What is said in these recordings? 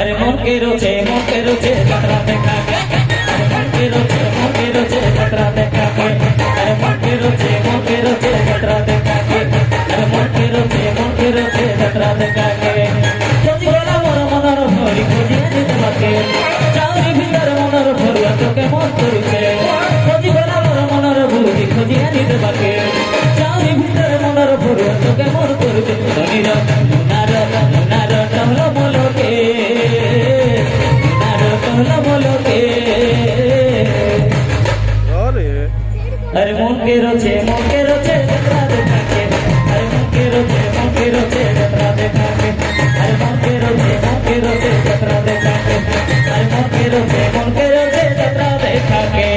अरे मन के रोचे जतरा देखा के। अरे मन के रोचे जतरा देखा के। अरे मन के रोचे जतरा देखा के। अरे मन के रोचे जतरा देखा के। खोजी गला मोर मनर भरी खोजी आनी তোমাকে চাউরি ভিতর মনর ভরুয়া তোকে মন করিছে। खोजी गला मोर मनर भरी खोजी आनी তোমাকে চাউরি ভিতর মনর ভরুয়া তোকে মন করিছে। ধনির লুনার টহল মলকে লুনার টহল মলকে। अरे मन के रोचे जतरा देखा के। अरे मन के रोचे जतरा देखा के। अरे मन के रोचे जतरा देखा के। अरे मन के रोचे जतरा देखा के।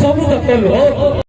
सब तो